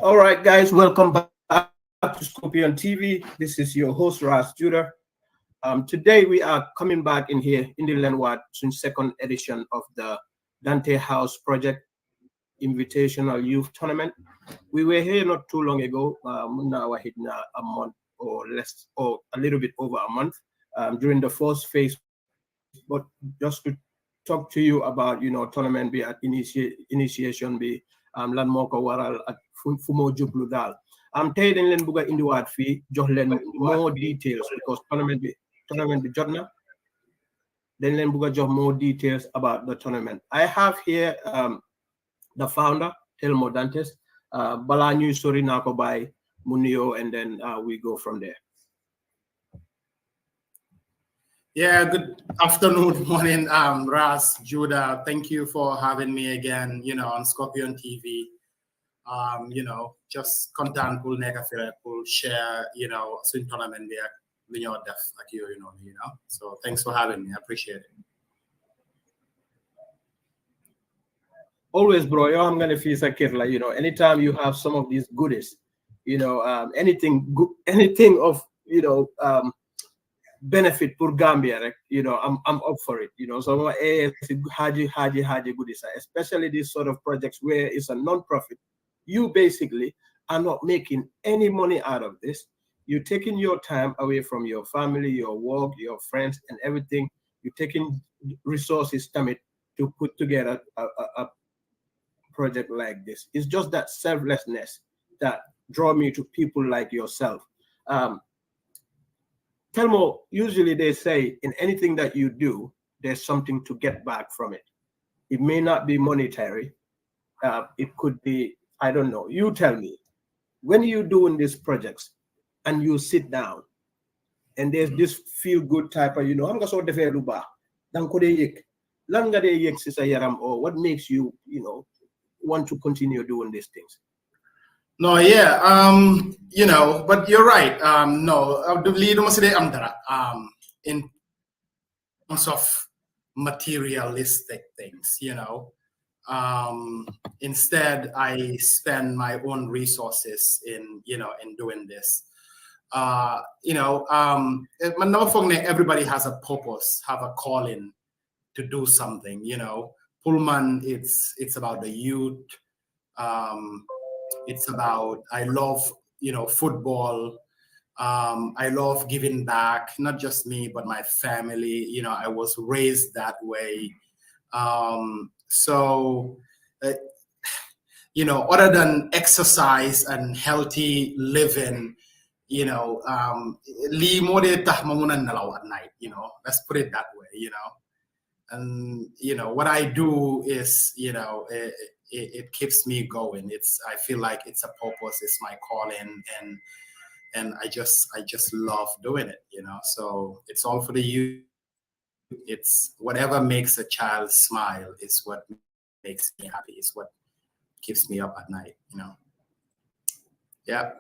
All right, guys, welcome back to Scorpion TV. This is your host, Ras Judah. Today, we are coming back in here in the Landward second edition of the Dante House Project Invitational Youth Tournament. We were here not too long ago, now we're hitting a month or less, or a little bit over a month during the first phase. But just to talk to you about, tournament be at initiation be lan moko waral ak fu mo jublu dal tay dañ leen bëgg indi waat fi jox leen more details because tournament bi jotna dañ leen bëgg jox more details about the tournament. I have here the founder Telmo Dantes bala ñuy sori nako bay mu nuyo and then we go from there. Yeah, good afternoon, morning, Ras, Judah. Thank you for having me again, on Scorpion TV. Just content will make will share, swim tournament there, when you're deaf like you, So thanks for having me. I appreciate it. Always, bro. I'm gonna feel like kid, like anytime you have some of these goodies, anything good, anything of benefit for Gambia, right? I'm up for it. So haji goodies, especially these sort of projects where it's a non-profit. You basically are not making any money out of this. You're taking your time away from your family, your work, your friends, and everything. You're taking resources, to put together a project like this. It's just that selflessness that draw me to people like yourself. Telmo, usually they say in anything that you do, there's something to get back from it. It may not be monetary. It could be, I don't know. You tell me, when you're doing these projects and you sit down and there's this feel good type of, I'm going to or what makes you, want to continue doing these things? No, yeah, but you're right. In terms of materialistic things, instead I spend my own resources in doing this. Everybody has a purpose, have a calling to do something. Pullman, it's about the youth. It's about, I love, football. I love giving back, not just me, but my family. I was raised that way. Other than exercise and healthy living, li mo de tax ma muna nalaw at night, let's put it that way, and what I do is, it keeps me going. I feel like it's a purpose, it's my calling, and I just love doing it, so it's all for the youth. It's whatever makes a child smile is what makes me happy, is what keeps me up at night, yeah.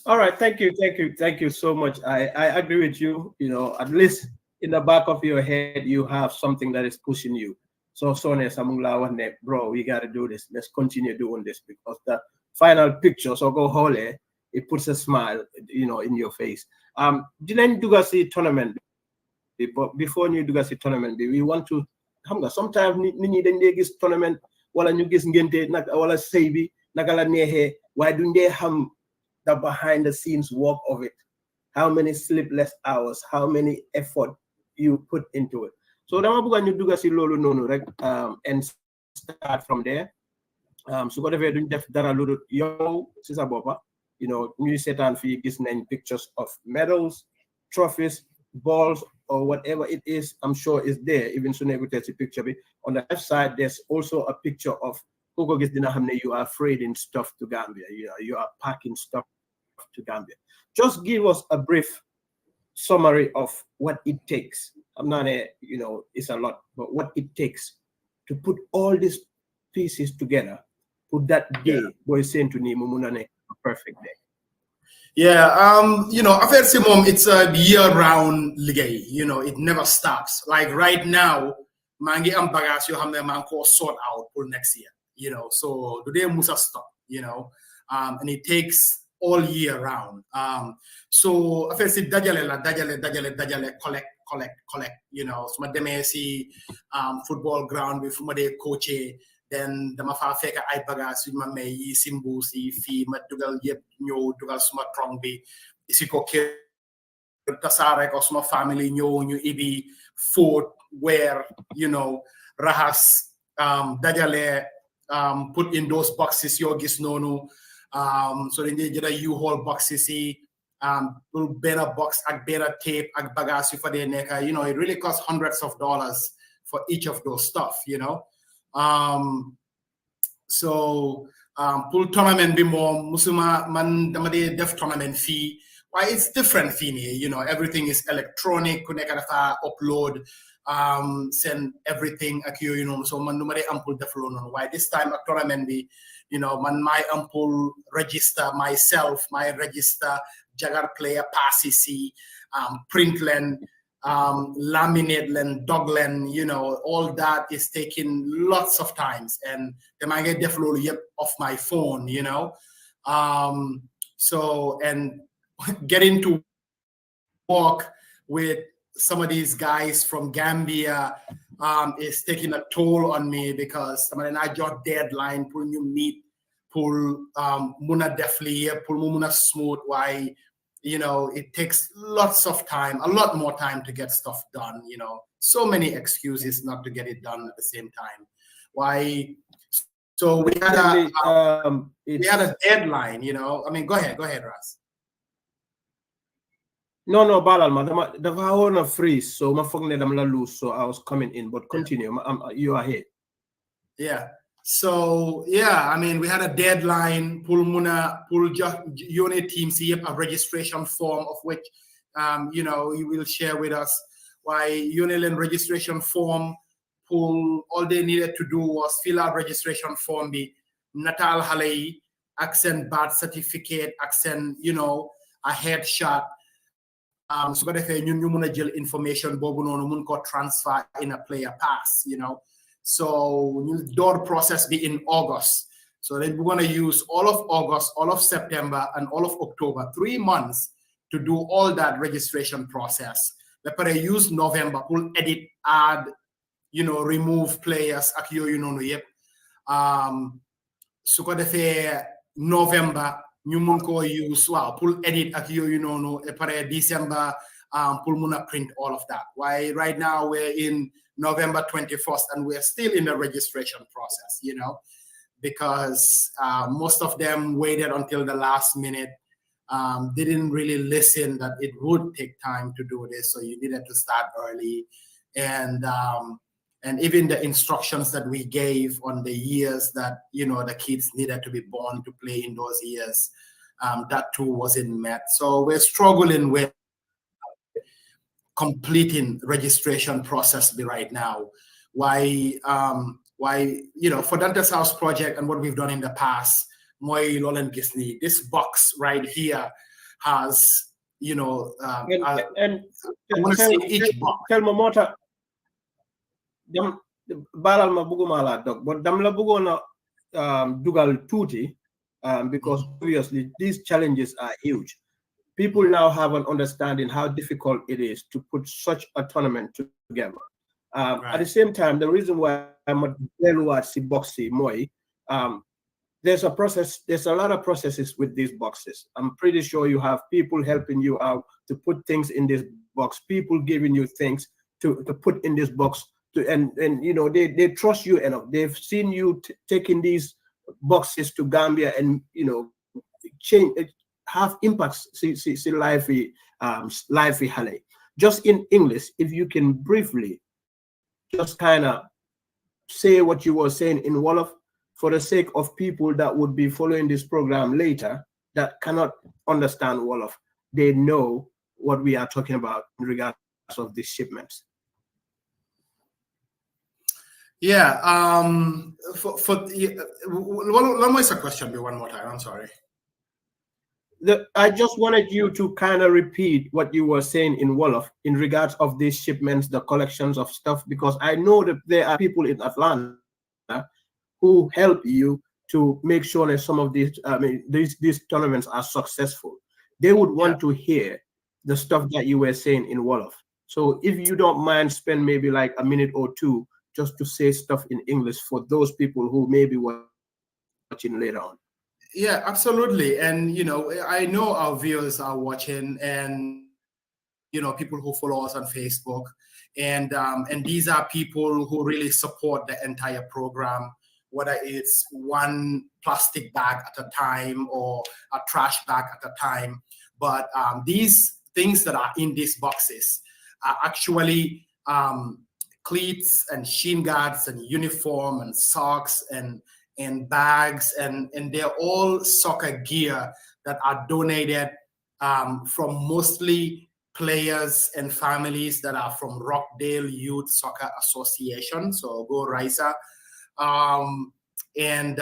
All right, thank you so much. I agree with you. At least in the back of your head, you have something that is pushing you. So Sonia Samungla, bro, we gotta do this. Let's continue doing this because the final picture, so go holy, it puts a smile, in your face. Didn't do see tournament, but before you do see tournament, we want to sometimes ni dañ gis tournament wala ñu gis ngente nak wala sey bi naka la neexee why duñ dé xam the behind the scenes work of it, how many sleepless hours, how many effort you put into it. So dama bëgg ñu dugga ci lolu nonu rek and start from there. Su ko defé duñ def dara lu yow ci sa bopa, ñuy sétane fi gis nañ pictures of medals, trophies, balls, or whatever it is. I'm sure it's there. Even so, a picture of it. On the left side, there's also a picture of you are freighting stuff to Gambia. You are packing stuff to Gambia. Just give us a brief summary of what it takes. I'm not it's a lot, but what it takes to put all these pieces together. Put that day, boy, saying to me, a perfect day. Yeah, affaire si mom, it's a year-round ligay. It never stops. Like right now, mangi am bagage yo xamne man ko sort out for next year. so do they musa stop, and it takes all year round. So I say dajale, collect, suma deme si football ground with fuma de coach, then dama fa feka ay bagage ma may yi simbu si fi ma dugal yep ñew dugal suma trong bi isi ko tasare ko suma family ñew ñu ibi food where rahas dajale put in those boxes yo gis nonu. So then they get a U-Haul boxes, better box, better tape, bagage for the neck. It really costs hundreds of dollars for each of those stuff, So pool tournament be more musuma man damade def tournament fee. Why it's different fee, everything is electronic, connect upload, send everything so man numare ampul def loan. Why this time a tournament be man my ampul register myself, my register jagar player passes, print len, laminate len, dog len, all that is taking lots of times, and then I get deflow off my phone, so and getting to work with some of these guys from Gambia is taking a toll on me, because I mean I got deadline pull you meet pull muna definitely pull muna smooth why it takes lots of time, a lot more time to get stuff done, so many excuses not to get it done at the same time. Why? So we had a deadline, I mean go ahead Ras. No, Balal, dafa on a freeze, so my phone dam la lose, so I was coming in, but continue. You are here. Yeah. So I mean we had a deadline. Pull unit team see a registration form of which you will share with us. Why Uniland registration form? Pull all they needed to do was fill out registration form. Be natal halei, accent birth certificate, accent a headshot. So got if you muna jail information bobu no mun ko transfer in a player pass, So door process be in August. So then we're gonna use all of August, all of September, and all of October, 3 months to do all that registration process. But I use November, pull edit, add, remove players, so got if November ñu mun ko use pull edit ak December pull muna print all of that. Why right now we're in November 21st and we're still in the registration process, because most of them waited until the last minute. They didn't really listen that it would take time to do this, so you needed to start early. And even the instructions that we gave on the years that the kids needed to be born to play in those years, that too wasn't met. So we're struggling with completing registration process right now. Why for Dantes House project and what we've done in the past, this box right here has and I want to say each box. Tell me more. Balal ma buguma la dog, but dam la bugona dugal tuti because obviously these challenges are huge. People now have an understanding how difficult it is to put such a tournament together. Right. At the same time, the reason why I'm a boxy moi, there's a process. There's a lot of processes with these boxes. I'm pretty sure you have people helping you out to put things in this box. People giving you things to put in this box. And they trust you enough. They've seen you taking these boxes to Gambia and change, have impacts. See lively Hale. Just in English, if you can briefly just kind of say what you were saying in Wolof, for the sake of people that would be following this program later that cannot understand Wolof, they know what we are talking about in regards of these shipments. Yeah. Let me ask a question one more time. I'm sorry. I just wanted you to kind of repeat what you were saying in Wolof in regards of these shipments, the collections of stuff, because I know that there are people in Atlanta who who help you to make sure that some of these, I mean, these tournaments are successful. They would Yeah. want to hear the stuff that you were saying in Wolof. So if you don't mind, spend maybe like a minute or two just to say stuff in English for those people who may be watching later on. Yeah, absolutely. And I know our viewers are watching, and people who follow us on Facebook, and these are people who really support the entire program, whether it's one plastic bag at a time or a trash bag at a time. But these things that are in these boxes are actually cleats and shin guards and uniform and socks and bags, and they're all soccer gear that are donated from mostly players and families that are from Rockdale Youth Soccer Association. So go Risa. Um, and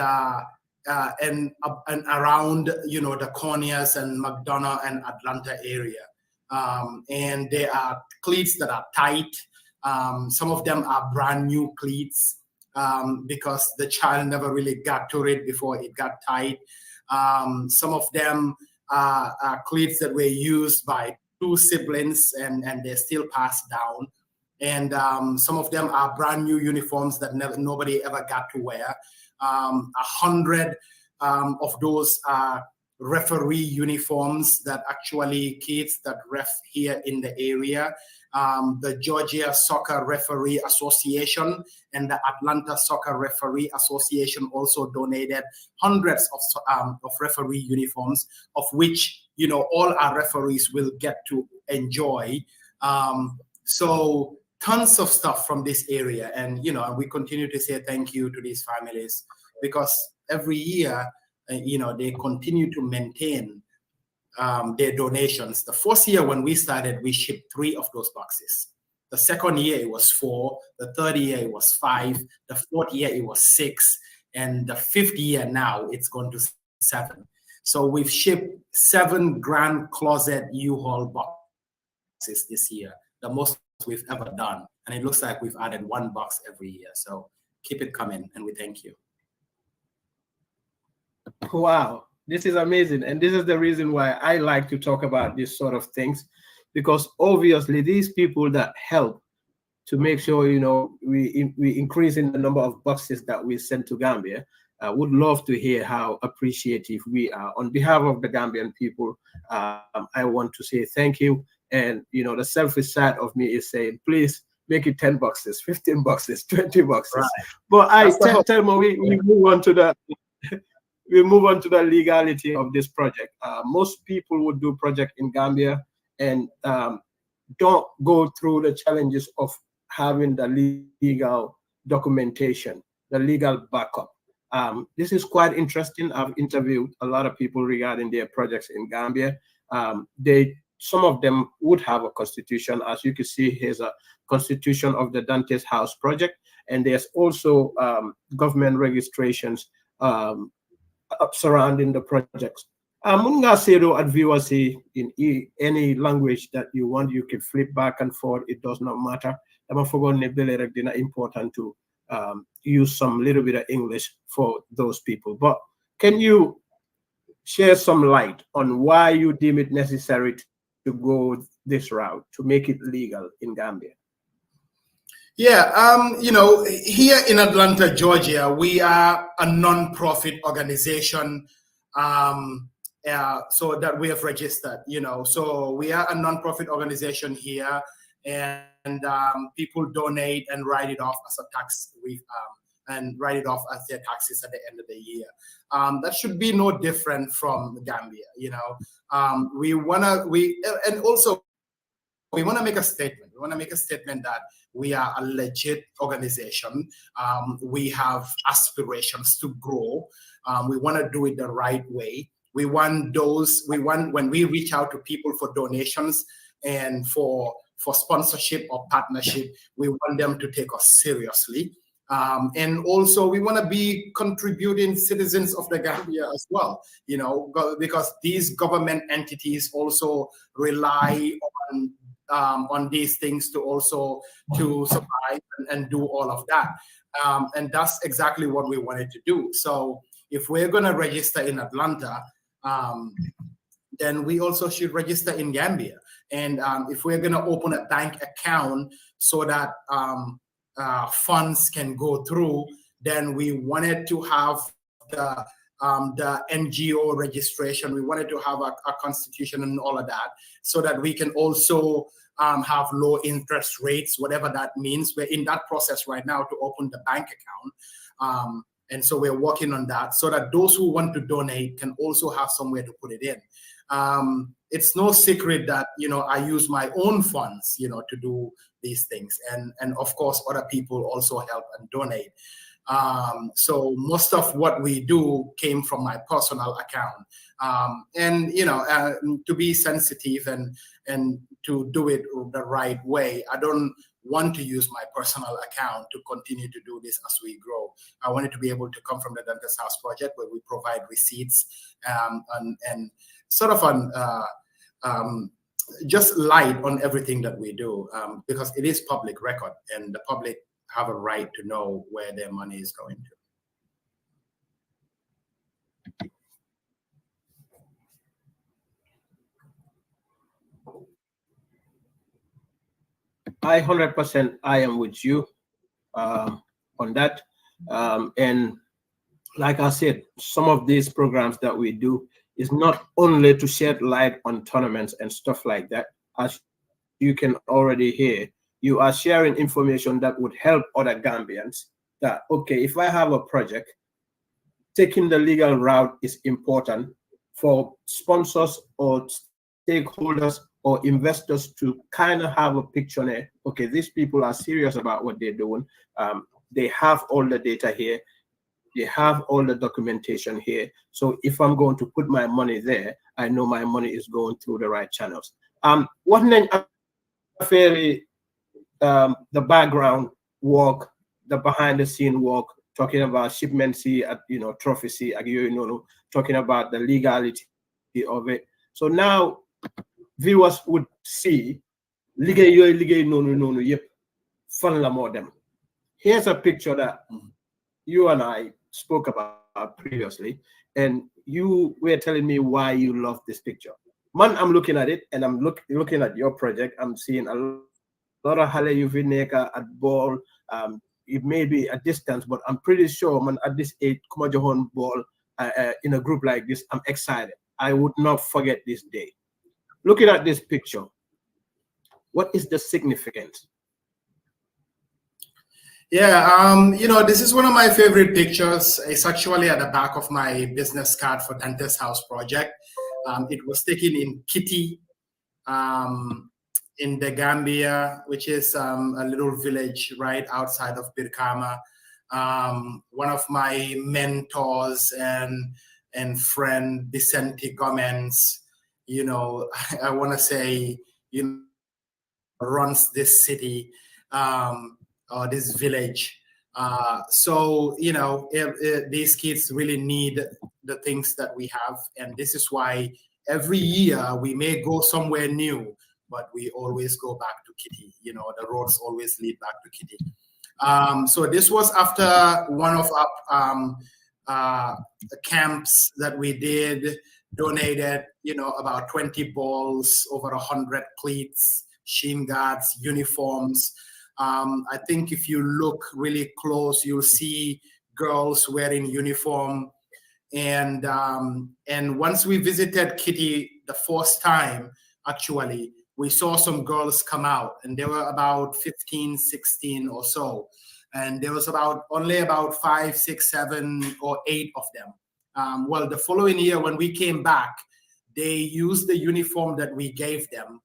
around the Cornias and McDonough and Atlanta area. And there are cleats that are tight. Some of them are brand new cleats because the child never really got to it before it got tight. Some of them are cleats that were used by two siblings and they're still passed down. And some of them are brand new uniforms that nobody ever got to wear. 100 of those are referee uniforms that actually kids that ref here in the area. The Georgia Soccer Referee Association and the Atlanta Soccer Referee Association also donated hundreds of referee uniforms, of which all our referees will get to enjoy. So tons of stuff from this area, and we continue to say thank you to these families, because every year they continue to maintain their donations. The first year when we started, we shipped 3 of those boxes. The second year it was 4, the third year it was 5, the fourth year it was 6, and the 5th year now it's gone to 7. So we've shipped 7 Grand Closet U-Haul boxes this year, the most we've ever done. And it looks like we've added 1 box every year. So keep it coming, and we thank you. Wow, this is amazing. And this is the reason why I like to talk about these sort of things, because obviously these people that help to make sure, we increase in the number of boxes that we send to Gambia, would love to hear how appreciative we are. On behalf of the Gambian people, I want to say thank you. And, the selfish side of me is saying, please make it 10 boxes, 15 boxes, 20 boxes. Right. But tell me, we move on to the legality of this project. Most people would do project in Gambia and don't go through the challenges of having the legal documentation, the legal backup. This is quite interesting. I've interviewed a lot of people regarding their projects in Gambia. Some of them would have a constitution. As you can see, here's a constitution of the Dantes House project. And there's also government registrations surrounding the projects. Munga Sedo at viewers in any language that you want, you can flip back and forth. It does not matter. I'm important to use some little bit of English for those people. But can you share some light on why you deem it necessary to go this route to make it legal in Gambia? Yeah, here in Atlanta, Georgia, we are a non-profit organization, so that we have registered. So we are a non-profit organization here, and people donate and write it off as a tax and write it off as their taxes at the end of the year. That should be no different from Gambia. We want to make a statement. We want to make a statement that we are a legit organization. We have aspirations to grow. We want to do it the right way. We want when we reach out to people for donations and for sponsorship or partnership, we want them to take us seriously. And also we want to be contributing citizens of the Gambia as well, because these government entities also rely on these things to survive and do all of that. And that's exactly what we wanted to do. So if we're going to register in Atlanta, then we also should register in Gambia. And if we're going to open a bank account so that funds can go through, then we wanted to have the NGO registration. We wanted to have a constitution and all of that, so that we can also have low interest rates, whatever that means. We're in that process right now to open the bank account. And so we're working on that so that those who want to donate can also have somewhere to put it in. It's no secret that, I use my own funds, to do these things. And of course, other people also help and donate. So most of what we do came from my personal account. And, to be sensitive and to do it the right way, I don't want to use my personal account to continue to do this as we grow. I want it to be able to come from the Dantes House Project, where we provide receipts and sort of just light on everything that we do, because it is public record and the public have a right to know where their money is going to. I 100% I am with you on that. And like I said, some of these programs that we do is not only to shed light on tournaments and stuff like that. As you can already hear, you are sharing information that would help other Gambians that, okay, if I have a project, taking the legal route is important for sponsors or stakeholders or investors to kind of have a picture there. Okay, these people are serious about what they're doing. They have all the data here. They have all the documentation here. So if I'm going to put my money there, I know my money is going through the right channels. What very the background work, the behind the scene work, talking about shipments, trophy, talking about the legality of it. So now viewers would see fun la more them. Here's a picture that you and I spoke about previously, and you were telling me why you love this picture. Man, I'm looking at it, and I'm looking at your project. I'm seeing a lot of Hale Yuvineka at ball. It may be a distance, but I'm pretty sure, man, at this age, Kumajohon ball in a group like this, I'm excited. I would not forget this day. Looking at this picture, what is the significance? Yeah, this is one of my favorite pictures. It's actually at the back of my business card for Dantes House Project. It was taken in Kitty, in the Gambia, which is a little village right outside of Birkama. One of my mentors and friend, Vicente Gomez, I want to say, runs this city, or this village. So, these kids really need the things that we have. And this is why every year we may go somewhere new, but we always go back to Kitty. The roads always lead back to Kitty. So this was after one of our camps that we did, donated, about 20 balls, over 100 cleats, shin guards, uniforms. I think if you look really close, you'll see girls wearing uniform. And once we visited Kitty the first time, actually, we saw some girls come out, and there were about 15, 16 or so. And there was only about 5, 6, 7, or 8 of them. Well, the following year when we came back, they used the uniform that we gave them.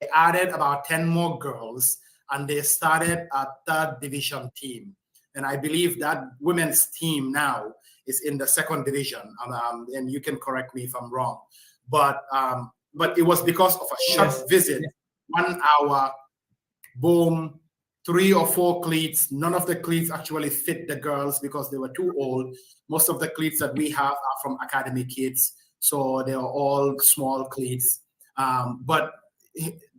They added about 10 more girls, and they started a 3rd division team. And I believe that women's team now is in the 2nd division. And you can correct me if I'm wrong. But it was because of a short visit, 1 hour, boom, 3 or 4 cleats. None of the cleats actually fit the girls because they were too old. Most of the cleats that we have are from academy kids, so they are all small cleats. But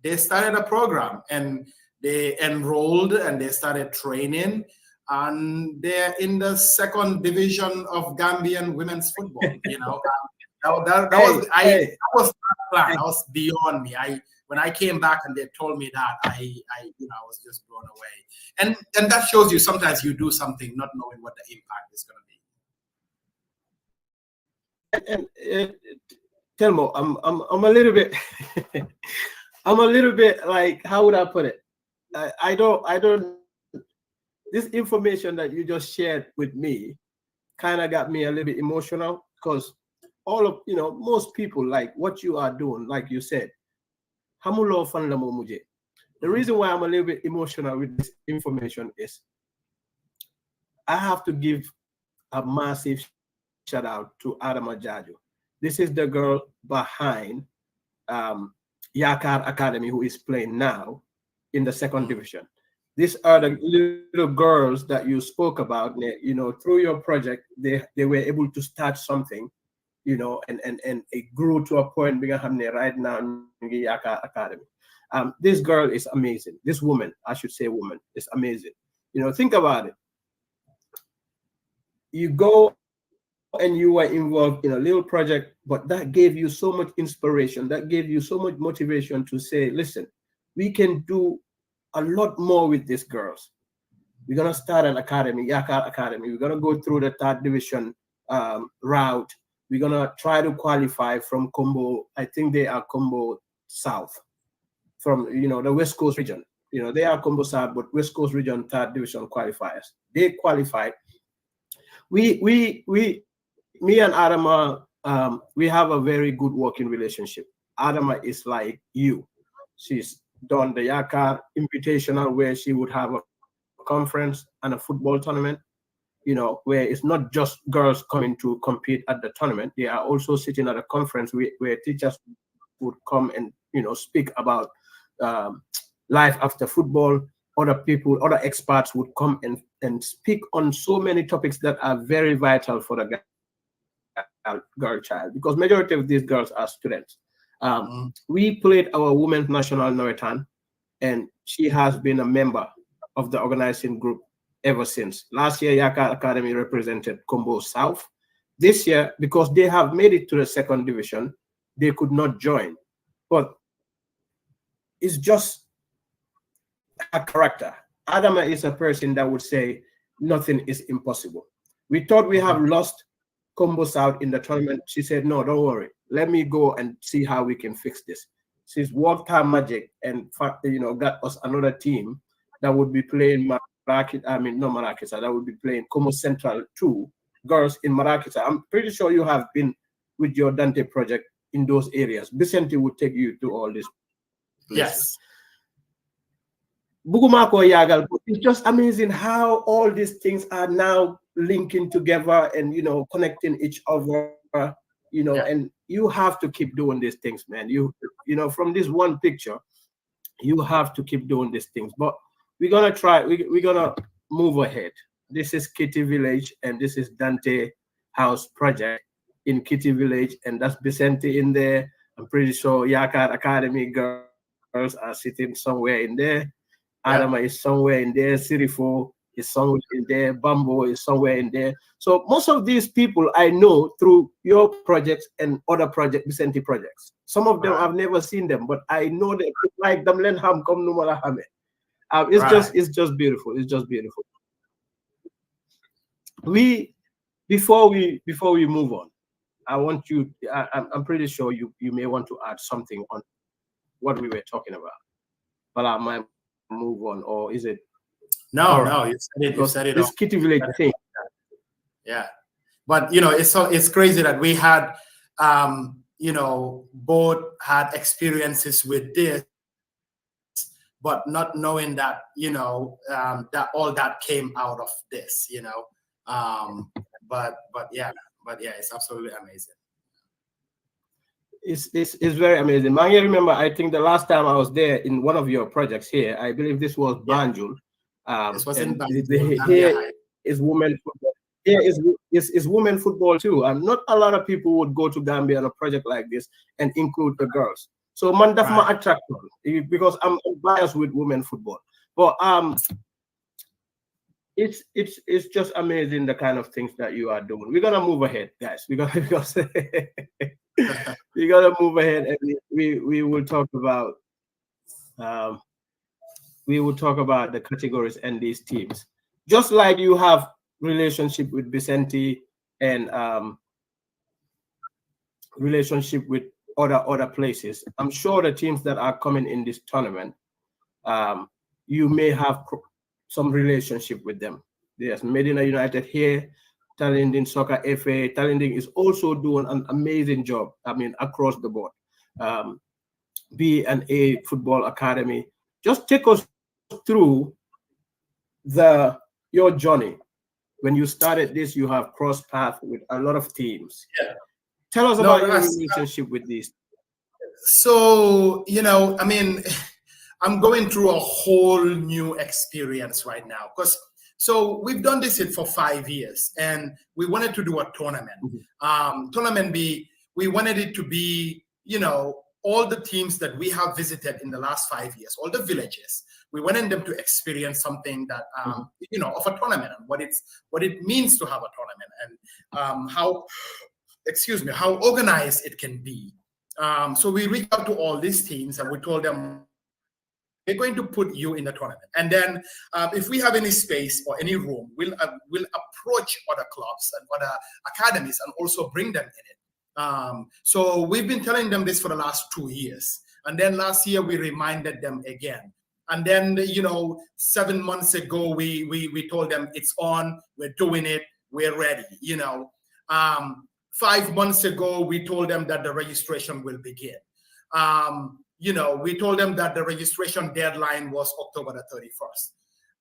they started a program, and they enrolled and they started training. and they're in the second division of Gambian women's football. That was not planned. That was beyond me. When I came back and they told me that, I was just blown away. And that shows you sometimes you do something not knowing what the impact is going to be. And Telmo, I'm a little bit, I'm a little bit like, how would I put it? I don't. This information that you just shared with me kind of got me a little bit emotional, because most people, like what you are doing, like you said, the reason why I'm a little bit emotional with this information is I have to give a massive shout out to Adama Jaju. This is the girl behind Yakar Academy, who is playing now in the second division. These are the little girls that you spoke about. Through your project, they were able to start something, and it grew to a point right now in Yakar Academy. This girl is amazing. This woman, I should say woman, is amazing. Think about it. You go and you were involved in a little project, but that gave you so much inspiration. That gave you so much motivation to say, listen, we can do a lot more with these girls. We're going to start an academy, Yakar Academy. We're going to go through the third division route. We're going to try to qualify from Combo. I think they are Combo South, from, the West Coast region. They are Combo South, but West Coast region third division qualifiers. They qualified. Me and Adama, we have a very good working relationship. Adama is like you. She's done the Yakar Invitaional, where she would have a conference and a football tournament, where it's not just girls coming to compete at the tournament. They are also sitting at a conference where teachers would come and, speak about life after football. Other experts would come and speak on so many topics that are very vital for the girl child, because majority of these girls are students. We played our women's national Norritan, and she has been a member of the organizing group ever since. Last year, Yakar Academy represented Combo South. This year, because they have made it to the second division, they could not join. But it's just her character. Adama is a person that would say nothing is impossible. We thought we have lost Combo South in the tournament. She said, no, don't worry. Let me go and see how we can fix this. She's worked her magic and got us another team that would be playing Marakisa, that would be playing Como Central 2 girls in Marakisa. I'm pretty sure you have been with your Dante project in those areas. Vicente would take you to all this. Yes. Bugumako Yagal, it's just amazing how all these things are now linking together and connecting each other, and you have to keep doing these things, man. From this one picture, you have to keep doing these things. But we're gonna try, we're gonna move ahead. This is Kitty Village, and this is Dante House Project in Kitty Village, and that's Vicente in there. I'm pretty sure Yakar Academy girls are sitting somewhere in there. Adama is somewhere in there. Sirifo is somewhere in there. Bambo is somewhere in there. So most of these people I know through your projects and other projects, Vicente projects. Some of them I've never seen them, but I know that like them Lenham come Numala Hame. It's just beautiful. It's just beautiful. Before we move on, I want you. I'm pretty sure you may want to add something on what we were talking about, but I might move on, or is it? No, you said it. You said it. This Kitty Village thing. Yeah, but it's crazy that we had, both had experiences with this, but not knowing that that all that came out of this, but yeah, it's absolutely amazing. It's very amazing. I remember, I think the last time I was there in one of your projects here, I believe this was Banjul. This was in Banjul. Here is women football. Here is women football too. And not a lot of people would go to Gambia on a project like this and include the girls. So man, that's my attraction, because I'm biased with women football. But it's just amazing the kind of things that you are doing. We're gonna move ahead, guys. We're gonna because we gotta move ahead, and we will talk about um, the categories and these teams. Just like you have relationship with Vicente and relationship with other places. I'm sure the teams that are coming in this tournament, um, you may have some relationship with them. There's Medina United here, Talending Soccer FA. Talending is also doing an amazing job. I mean, across the board. Um, B and A Football Academy. Just take us through your journey. When you started this, you have crossed path with a lot of teams. Yeah. Tell us about your relationship with these. So, I mean, I'm going through a whole new experience right now so we've done this for 5 years, and we wanted to do a tournament. We wanted it to be, all the teams that we have visited in the last 5 years, all the villages. We wanted them to experience something that, of a tournament, and what it means to have a tournament, and how organized it can be. So we reached out to all these teams, and we told them, we're going to put you in the tournament. And then if we have any space or any room, we'll approach other clubs and other academies and also bring them in it. So we've been telling them this for the last 2 years. And then last year, we reminded them again. And then, 7 months ago, we told them it's on, we're doing it, we're ready, 5 months ago, we told them that the registration will begin. We told them that the registration deadline was October the 31st.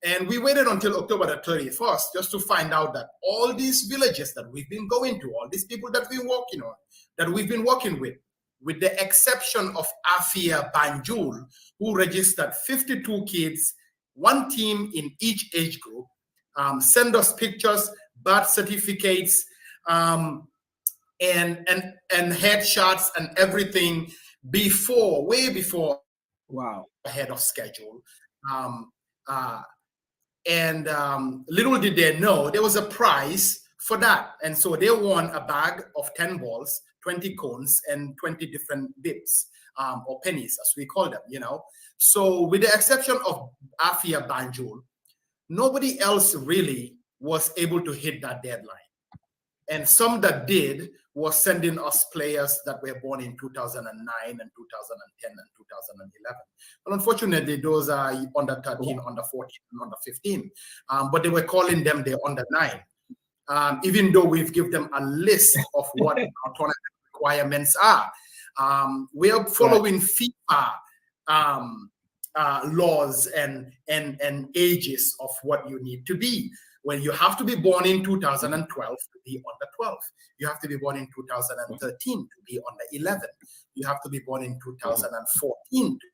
And we waited until October the 31st just to find out that all these villages that we've been going to, all these people that we've been working with the exception of Afia Banjul, who registered 52 kids, one team in each age group, send us pictures, birth certificates, and headshots and everything way before Wow. ahead of schedule. Little did they know there was a prize for that. And so they won a bag of 10 balls, 20 cones, and 20 different bits, or pennies, as we call them, So with the exception of Afia Banjul, nobody else really was able to hit that deadline. And some that did was sending us players that were born in 2009 and 2010 and 2011. But unfortunately, those are under 13, under 14, and under 15. But they were calling them the under 9. Even though we've given them a list of what our tournament requirements are. We are following FIFA laws and ages of what you need to be. Well, you have to be born in 2012 to be under 12. You have to be born in 2013 to be under 11. You have to be born in 2014 to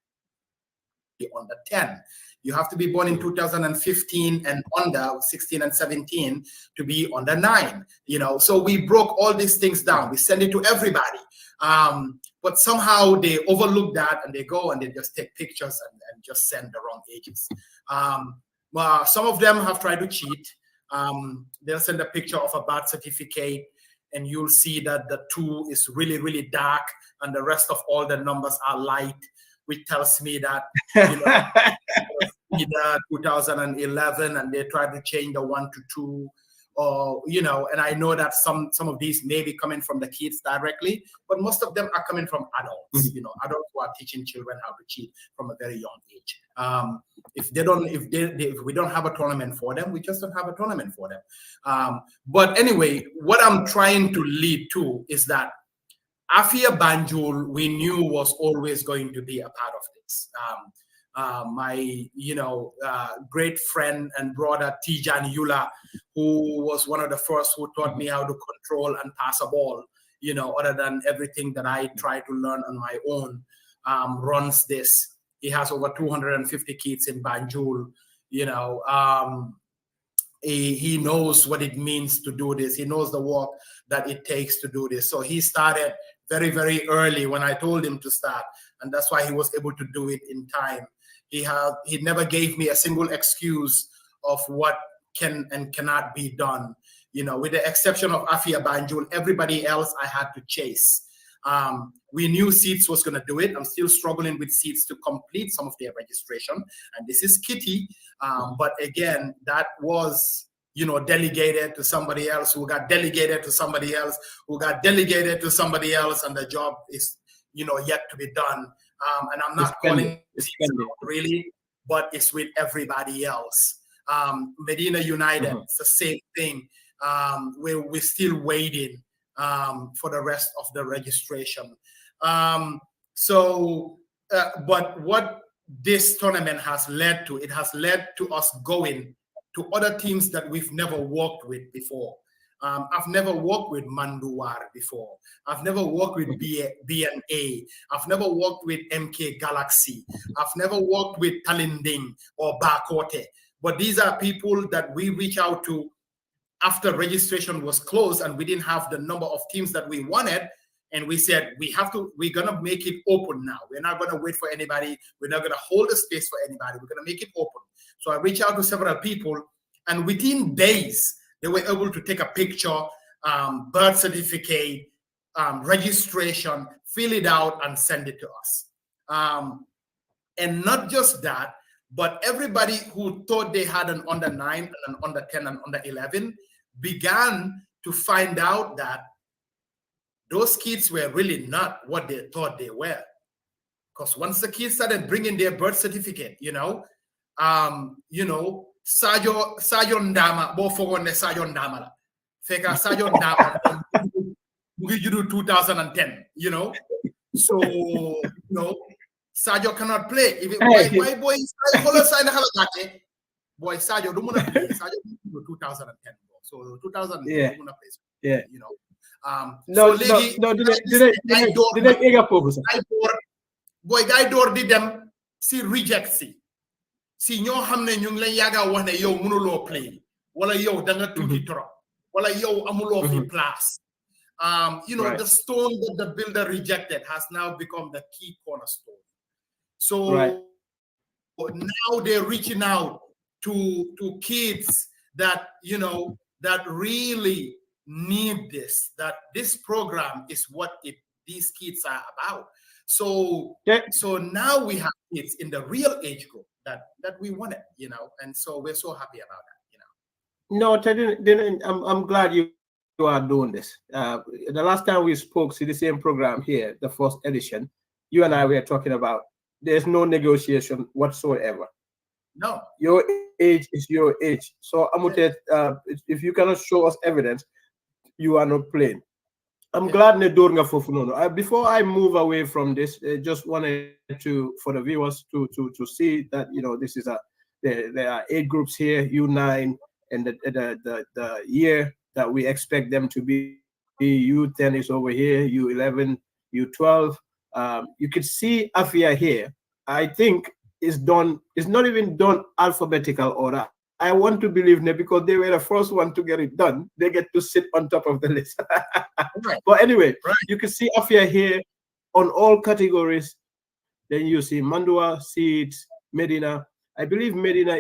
be under 10. You have to be born in 2015 and under 16 and 17 to be under 9. So we broke all these things down. We send it to everybody. But somehow they overlook that, and they go and they just take pictures and just send the wrong ages. Some of them have tried to cheat. They'll send a picture of a birth certificate, and you'll see that the 2 is really, really dark, and the rest of all the numbers are light, which tells me that either 2011, and they try to change the 1 to 2, or and I know that some of these may be coming from the kids directly, but most of them are coming from adults. Adults who are teaching children how to cheat from a very young age. If we don't have a tournament for them, we just don't have a tournament for them. But anyway, what I'm trying to lead to is that Afia Banjul, we knew, was always going to be a part of this. My great friend and brother Tijan Yula, who was one of the first who taught me how to control and pass a ball, other than everything that I try to learn on my own, runs this. He has over 250 kids in Banjul. He knows what it means to do this. He knows the work that it takes to do this. So he started very, very early when I told him to start, and that's why he was able to do it in time. He never gave me a single excuse of what can and cannot be done. With the exception of Afia Banjul, everybody else I had to chase. We knew Seeds was going to do it. I'm still struggling with Seeds to complete some of their registration. And this is Kitty. But again, that was, delegated to somebody else who got delegated to somebody else who got delegated to somebody else. And the job is, yet to be done. And I'm not calling Seeds really, but it's with everybody else. Medina United, it's the same thing. We're still waiting for the rest of the registration. But what this tournament has led to, it has led to us going to other teams that we've never worked with before. I've never worked with Manduwar before. I've never worked with BNA. I've never worked with MK Galaxy. I've never worked with Talinding or Bakote. But these are people that we reach out to after registration was closed and we didn't have the number of teams that we wanted. And we said, we're going to make it open now. We're not going to wait for anybody. We're not going to hold a space for anybody. We're going to make it open. So I reached out to several people, and within days, they were able to take a picture, birth certificate, registration, fill it out, and send it to us. And not just that, but everybody who thought they had an under 9 and an under 10 and under 11 began to find out that those kids were really not what they thought they were. Because once the kids started bringing their birth certificate, Sajo Ndama, bo fogonde Sajo Ndama la. Feka Sajo Ndama, you do 2010, So, Sajo cannot play. Why boy boy Sajo don't wanna play. Sajo 2010. So 2010 don't wanna play. Boy guy door di dem si reject si ñoo xamne ñu ngi lay yaga wax ne yow mënuloo play wala yow da nga tuuti trop wala yow amuloo fi place. The stone that the builder rejected has now become the key cornerstone. So now they're reaching out to kids that that really need this, that this program is what these kids are about. So now we have kids in the real age group that we wanted, and so we're so happy about that, No, Teddy, I'm glad you are doing this. The last time we spoke to the same program here, the first edition, you and I were talking about there's no negotiation whatsoever. No. Your age is your age. So Amutet, if you cannot show us evidence, you are not playing. I'm glad before I move away from this, just wanted for the viewers to see that this is there are 8 groups here, U9, and the year that we expect them to be. U10 is over here, U11, U12. You could see Afia here. I think it's done. It's not even done alphabetical order. I want to believe them because they were the first one to get it done. They get to sit on top of the list. Right. But anyway, you can see Afia here on all categories. Then you see Mandua, Seeds, Medina. I believe Medina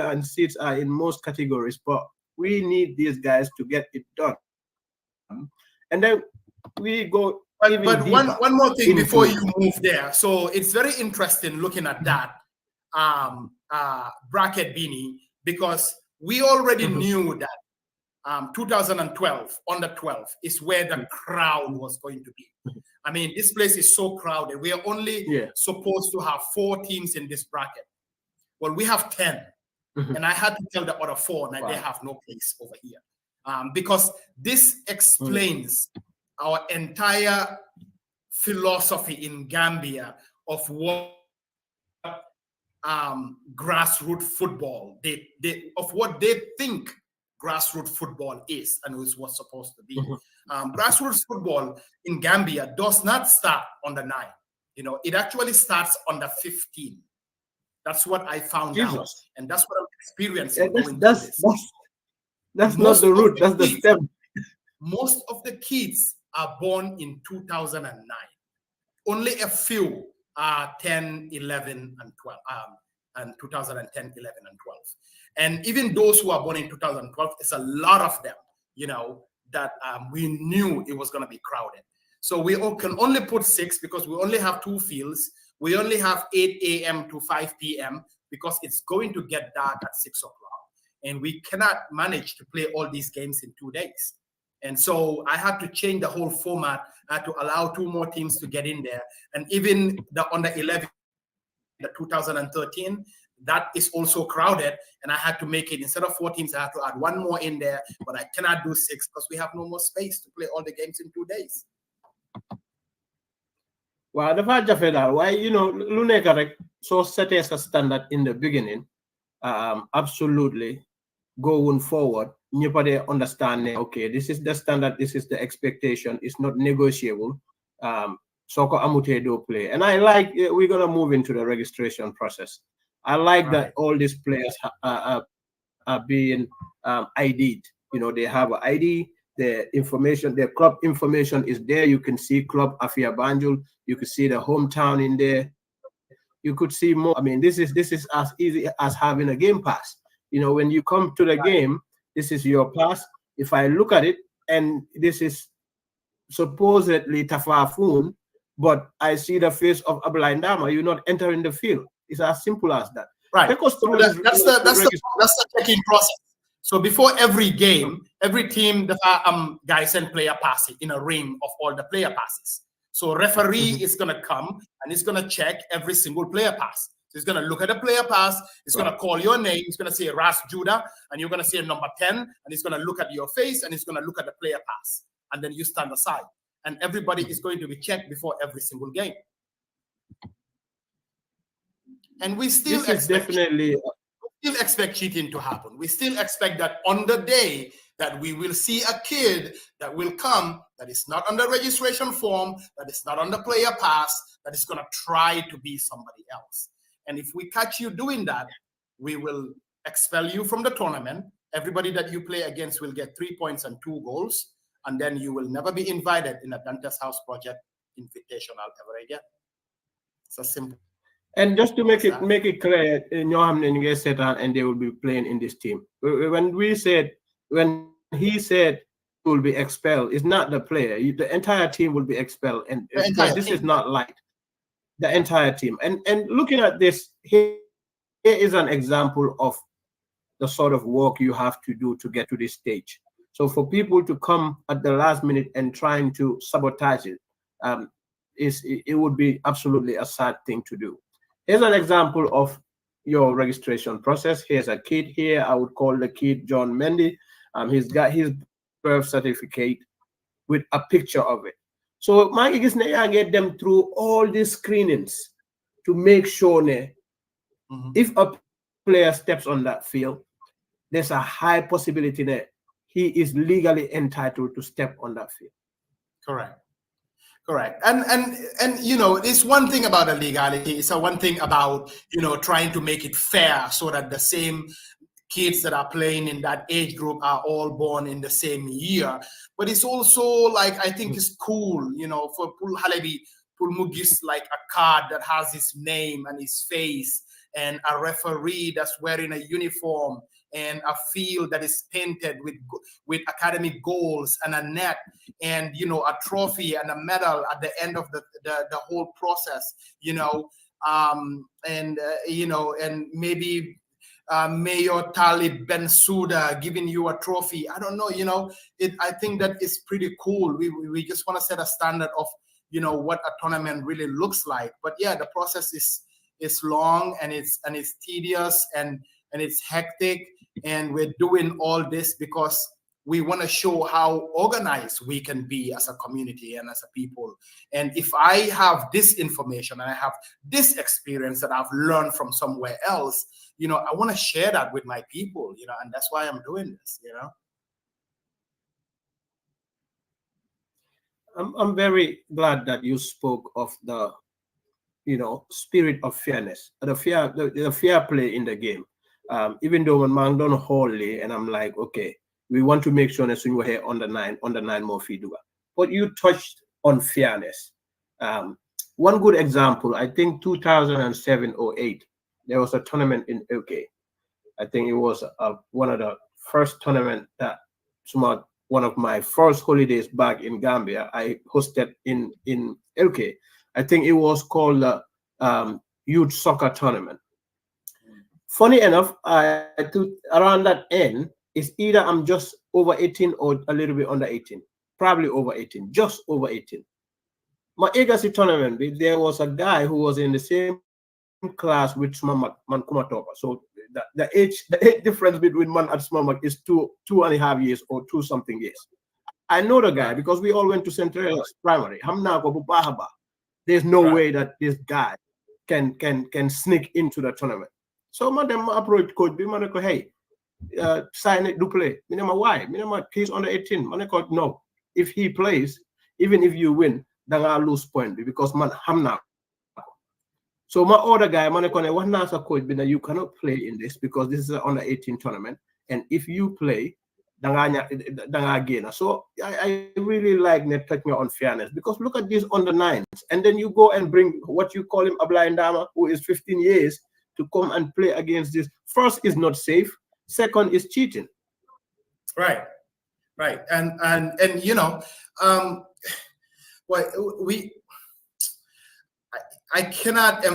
and Seeds are in most categories, but we need these guys to get it done. And then we go. But one more thing before you move there. So it's very interesting looking at that bracket, Beanie, because we already knew that 2012, under 12, is where the crowd was going to be. I mean, this place is so crowded. We are only supposed to have 4 teams in this bracket. Well, we have 10. And I had to tell the other 4 that they have no place over here. Because this explains our entire philosophy in Gambia of what grassroots football, of what they think grassroots football is and is what's supposed to be. Grassroots football in Gambia does not start on the 9. It actually starts on the 15. That's what I found out, and that's what I'm experiencing. That's not the root. That's the stem. Most of the kids are born in 2009. Only a few are 10, 11, and 12, and 2010, 11, and 12. And even those who are born in 2012, it's a lot of them, that we knew it was going to be crowded. So we can only put 6 because we only have 2 fields. We only have 8 a.m. to 5 p.m. because it's going to get dark at 6 o'clock. And we cannot manage to play all these games in 2 days. And so I had to change the whole format to allow 2 more teams to get in there. And even the under 11, the 2013, that is also crowded. And I had to make it, instead of 4 teams, I had to add 1 more in there. But I cannot do 6 because we have no more space to play all the games in 2 days. Well, the fact of it, why, Luneka, so set as a standard in the beginning, absolutely going forward, nobody understand, okay, this is the standard, this is the expectation, it's not negotiable. Soko amute do play. And I like, we're going to move into the registration process. I like that all these players are being ID'd. They have an ID, the information, their club information is there. You can see Club Afia Banjul, you can see the hometown in there. You could see more. I mean, this is as easy as having a game pass. When you come to the game, this is your pass. If I look at it, and this is supposedly Tafafun, but I see the face of Ablain Dama, you're not entering the field. It's as simple as that. Right. Take us through that's the checking process. So before every game, every team, the guys and player passes in a ring of all the player passes. So referee is going to come and he's going to check every single player pass. So he's going to look at the player pass. He's going to call your name. He's going to say Ras Judah, and you're going to say number 10. And he's going to look at your face, and he's going to look at the player pass. And then you stand aside. And everybody is going to be checked before every single game. And we still expect cheating to happen. We still expect that on the day that we will see a kid that will come that is not on the registration form, that is not on the player pass, that is going to try to be somebody else. And if we catch you doing that, we will expel you from the tournament. Everybody that you play against will get 3 points and 2 goals. And then you will never be invited in a Dantes House Project Invitaional ever again. It's a simple. And just to make it clear, and they will be playing in this team. When he said will be expelled, it's not the player. The entire team will be expelled, and this is not light. The entire team. And looking at this, here is an example of the sort of work you have to do to get to this stage. So for people to come at the last minute and trying to sabotage it, it would be absolutely a sad thing to do. Here's an example of your registration process. Here's a kid here. I would call the kid John Mendy. He's got his birth certificate with a picture of it. So my get them through all these screenings to make sure if a player steps on that field, there's a high possibility that he is legally entitled to step on that field. Correct. And it's one thing about the legality. It's a one thing about, trying to make it fair so that the same kids that are playing in that age group are all born in the same year. But it's also like, I think it's cool, for Pul Halebi, Pul Mugis, like a card that has his name and his face, and a referee that's wearing a uniform, and a field that is painted with academic goals, and a net, and a trophy and a medal at the end of the whole process, and maybe Mayor Talib Bensouda giving you a trophy. I don't know, I think that is pretty cool. We just want to set a standard of what a tournament really looks like. But yeah, the process is long, and it's tedious, and it's hectic. And we're doing all this because we want to show how organized we can be as a community and as a people. And if I have this information and I have this experience that I've learned from somewhere else, I want to share that with my people, and that's why I'm doing this, I'm very glad that you spoke of the, spirit of fairness, the fair play in the game. Even though when man don't wholly, and I'm like, okay, we want to make sure that you were here on the nine more feet. But you touched on fairness. One good example, I think 2007 or 8, there was a tournament in UK. I think it was one of the first tournament that one of my first holidays back in Gambia. I hosted in LK. I think it was called the Youth Soccer Tournament. Funny enough, around that end is either I'm just over 18 or a little bit under 18, probably over 18, just over 18. My Agassi tournament, there was a guy who was in the same class with Smamak Mankumatoka. So the age difference between Man and Smamak is 2.5 years or two something years. I know the guy because we all went to Central Primary. There's no way that this guy can sneak into the tournament. So madam approach coach be man hey, sign it do play. Minima why? Minima he's under 18. Man no. If he plays, even if you win, then I lose point because man hamna. So my other guy, man, what nasa coach be that you cannot play in this because this is an under 18 tournament. And if you play, then I gain. So I really like net touching on fairness because look at these under 9s. And then you go and bring what you call him a blind dama who is 15 years to come and play against this. First is not safe. Second is cheating. Right. And you know, I cannot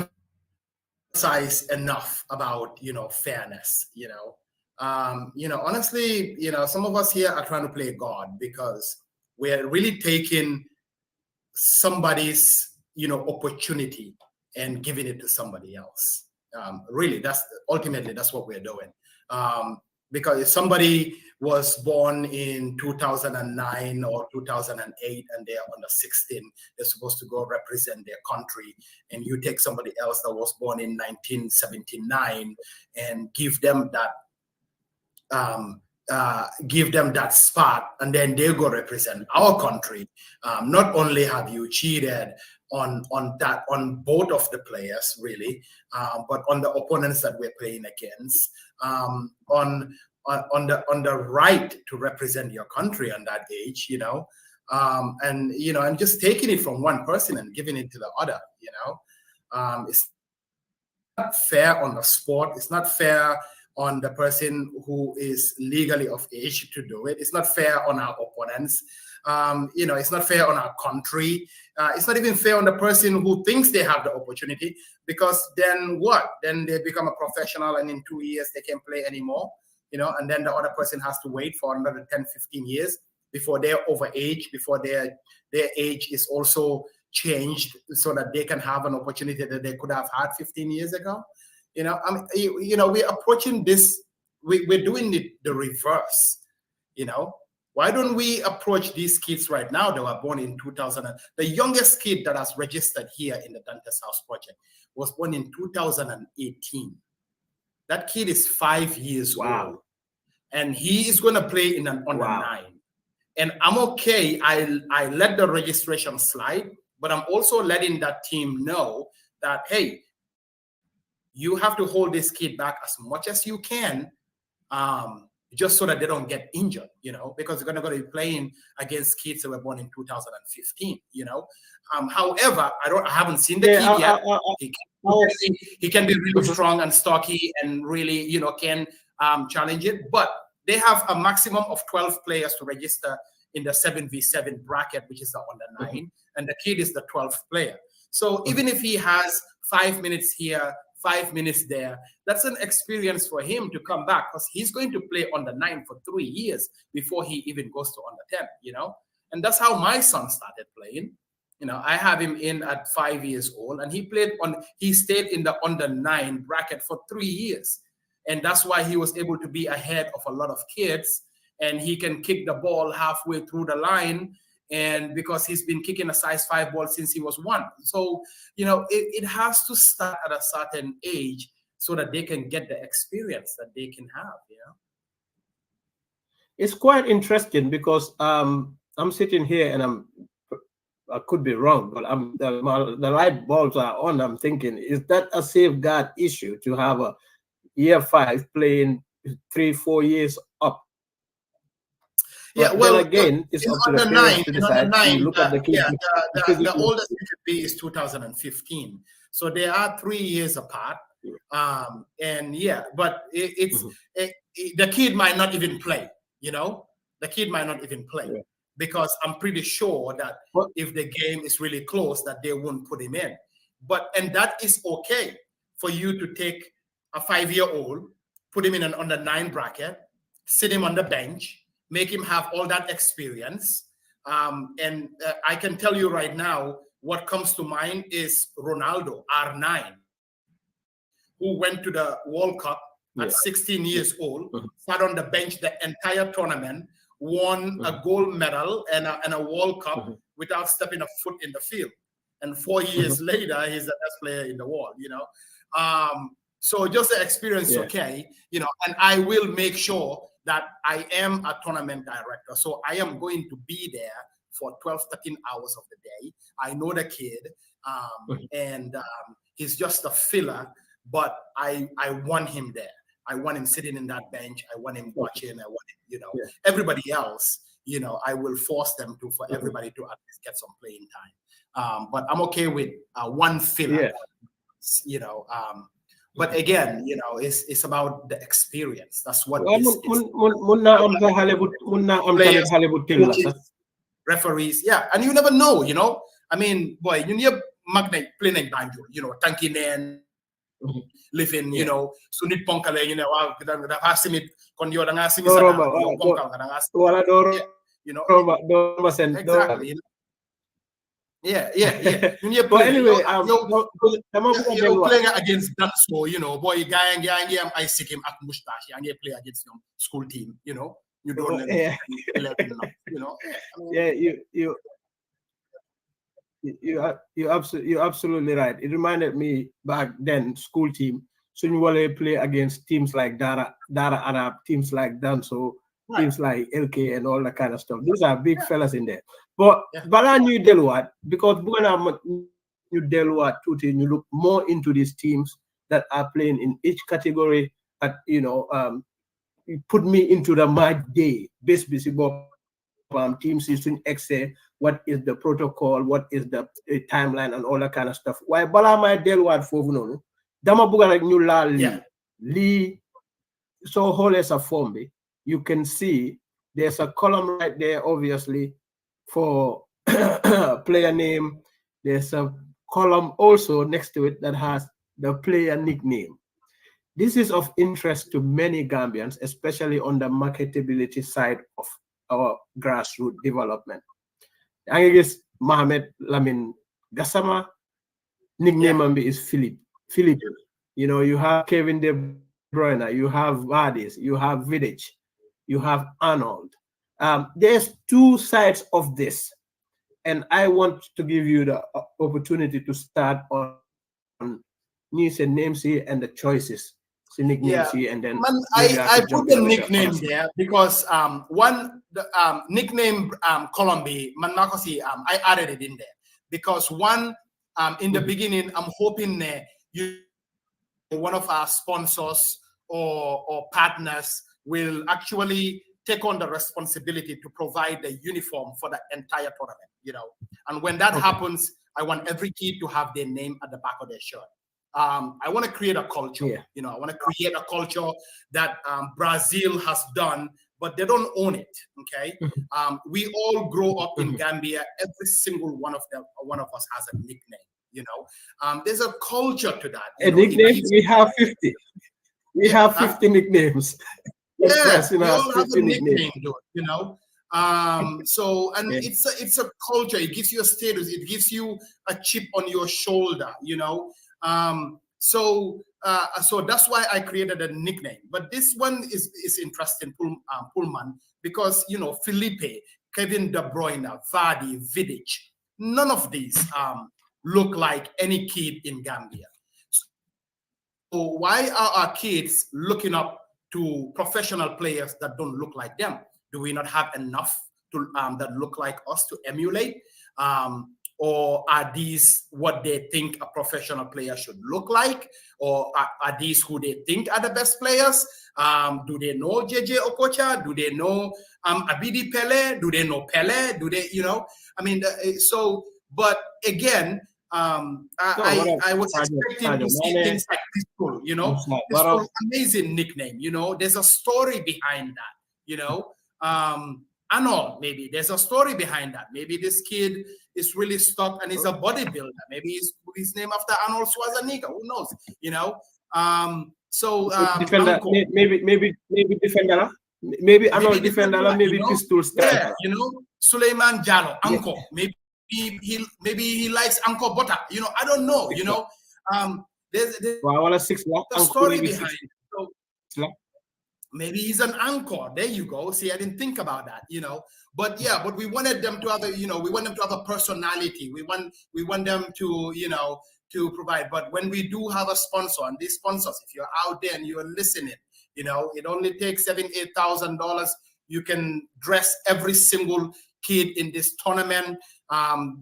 emphasize enough about, you know, fairness, you know, honestly, you know, some of us here are trying to play God because we're really taking somebody's, you know, opportunity and giving it to somebody else. Really, that's what we're doing. Because if somebody was born in 2009 or 2008 and they're under 16, they're supposed to go represent their country, and you take somebody else that was born in 1979 and give them that spot, and then they go represent our country. Not only have you cheated on both of the players, really, but on the opponents that we're playing against, on the right to represent your country on that age, you know, and you know, and just taking it from one person and giving it to the other, you know, it's not fair on the sport. It's not fair on the person who is legally of age to do it. It's not fair on our opponents. You know, it's not fair on our country. It's not even fair on the person who thinks they have the opportunity, because then what? Then they become a professional and in 2 years they can't play anymore, you know, and then the other person has to wait for another 10, 15 years before they're over age, before their age is also changed so that they can have an opportunity that they could have had 15 years ago. You know, you know, we're approaching this, we're doing it the reverse, you know. Why don't we approach these kids right now that were born in 2000? The youngest kid that has registered here in the Dantes House Project was born in 2018. That kid is 5 years old. And he is going to play in an under 9. And I'm okay. I let the registration slide, but I'm also letting that team know that, hey, you have to hold this kid back as much as you can, just so that they don't get injured, you know, because they're going to be playing against kids that were born in 2015, you know. However, I haven't seen the kid yet. He can be really strong and stocky and really, you know, can challenge it. But they have a maximum of 12 players to register in the 7v7 bracket, which is the under 9, and the kid is the 12th player. So even if he has 5 minutes here, 5 minutes there, that's an experience for him to come back, because he's going to play under 9 for 3 years before he even goes to under 10, you know. And that's how my son started playing. You know, I have him in at 5 years old, and he stayed in the under 9 bracket for 3 years. And that's why he was able to be ahead of a lot of kids, and he can kick the ball halfway through the line, and because he's been kicking a size 5 ball since he was 1. So, you know, it has to start at a certain age so that they can get the experience that they can have, you know. It's quite interesting because I'm sitting here and I could be wrong, but the light bulbs are on. I'm thinking, is that a safeguard issue to have a year 5 playing 3-4 years up? Yeah, but well, then again, it's up to the parents to decide. Look at the kids. The oldest it could be is 2015. So they are 3 years apart. And yeah, but it's Mhm. the kid might not even play, you know, the kid might not even play Yeah. because I'm pretty sure that What? if the game is really close, that they won't put him in. But and that is okay for you to take a 5-year-old, put him in an under 9 bracket, sit him on the bench, make him have all that experience. And I can tell you right now, what comes to mind is Ronaldo, R9, who went to the World Cup at Yeah. 16 years old, Mhm. sat on the bench the entire tournament, won a Mhm. gold medal and a World Cup Mhm. without stepping a foot in the field. And 4 years Mhm. later, he's the best player in the world, you know. So just the experience, Yeah. okay, you know, and I will make sure that I am a tournament director. So I am going to be there for 12, 13 hours of the day. I know the kid, Mhm. and he's just a filler, but I want him there. I want him sitting in that bench. I want him Okay. watching. I want him, you know, Yeah. everybody else, you know, I will force them to, for Mhm. everybody to at least get some playing time. But I'm okay with one filler, Yeah. you know. But again, you know, it's about the experience. That's what Well, this is. mun naa am sax xale bu mun naa am tamit Players, xale bu tëng la sax. coaches, referees, yeah, and you never know, you know. I mean, boy, you need magnet playing banjo, you know, tanky nen, Mhm. living, you Yeah. know, so need ponkale, you know, da nga simit kon yo da nga simi Doo sa romba dara, yo ponkal da nga wala yeah, you know, doo romba seen exactly. Yeah. You need But play, anyway, dama bëgg a you're delluwaat. playing against Dantes, you know, boy, guy and am I sick him at mustache, and you play against them school team, you know, you don't let Yeah. 11 now, you know. I mean, Yeah, you're absolutely right. It reminded me back then, school team. So you want to play against teams like Dara Arab, teams like Danso, right, teams like LK, and all that kind of stuff. These are big fellas in there. But yeah, Bala knew Delaware because you Delaware you look more into these teams that are playing in each category. At you put me into the match day, basically, team season excel, what is the protocol, what is the timeline, and all that kind of stuff. Why bala my delwat fofu nonu, dama buga rek ñu laal yeah, li so whole as a form bi, you can see there's a column right there, obviously, for player name. There's a column also next to it that has the player nickname. This is of interest to many Gambians, especially on the marketability side of our grassroots development. I guess Mohamed Lamin Gassama yeah, nickname is Philip. Philip. You have Kevin De Bruyne, you have Vardis, you have Vidic, you have Arnold. There's two sides of this, and I want to give you the opportunity to start on news and names here and the choices. So nicknames here, and then yeah. maybe I Man, could jump in I with the put the other stuff. nickname there because one the nickname Colombi Manakosi I added it in there because one in the Mhm. beginning I'm hoping one of our sponsors or partners will actually take on the responsibility to provide the uniform for the entire tournament, you know. And when that Okay. happens, I want every kid to have their name at the back of their shirt. I want to create a culture, Yeah. you know, I want to create a culture that Brazil has done, but they don't own it. Okay. Mhm. We all grow up in Mhm. Gambia. Every single one of us has a nickname, you know. There's a culture to that, A you know, it nickname, gives, we have 50. We yeah, have huh? 50 nicknames. Each Yeah, person we has all have a 50 nicknames. nickname, dude, you know. So and Yeah. it's a culture, it gives you a status, it gives you a chip on your shoulder, you know. So that's why I created a nickname. But this one is interesting, Pullman, because you know, Felipe, Kevin De Bruyne, Vardy, Vidic, none of these look like any kid in Gambia. So why are our kids looking up to professional players that don't look like them? Do we not have enough to that look like us to emulate? Or are these what they think a professional player should look like? Or are these who they think are the best players? Do they know JJ Okocha? Do they know Abidi Pele? Do they know Pele? Do they, you know? I mean, but again, I was expecting to see things like Pistol, Pistol, amazing nickname, there's a story behind that, Arnold, maybe there's a story behind that. Maybe this kid is really stuck and he's a bodybuilder. Maybe he's named after Arnold Schwarzenegger. Who knows? Defender, maybe defender. Maybe Arnold defender, maybe Pistol striker. Yeah, Suleiman Jallo, Anko. Maybe he likes Anko Butter. I don't know. There's a story behind it. So, maybe he's an anchor. There you go. See, I didn't think about that, But we wanted them to have we want them to have a personality. We want them to, to provide. But when we do have a sponsor, and these sponsors, if you're out there and you're listening, it only takes $7,000-$8,000. You can dress every single kid in this tournament.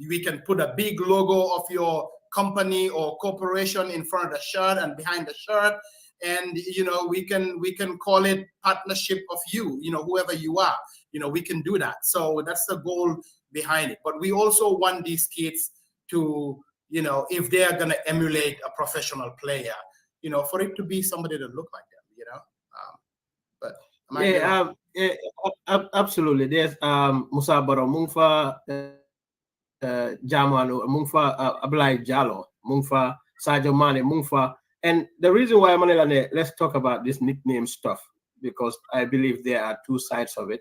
We can put a big logo of your company or corporation in front of the shirt and behind the shirt. And we can call it partnership of you, whoever you are, we can do that. So that's the goal behind it. But we also want these kids to, if they are going to emulate a professional player, for it to be somebody that look like them, but absolutely. There's Musa Baro Mungfa Jamano Mungfa Ablai Jallo Mungfa Sadio Mane Mungfa. And the reason why let's talk about this nickname stuff, because I believe there are two sides of it.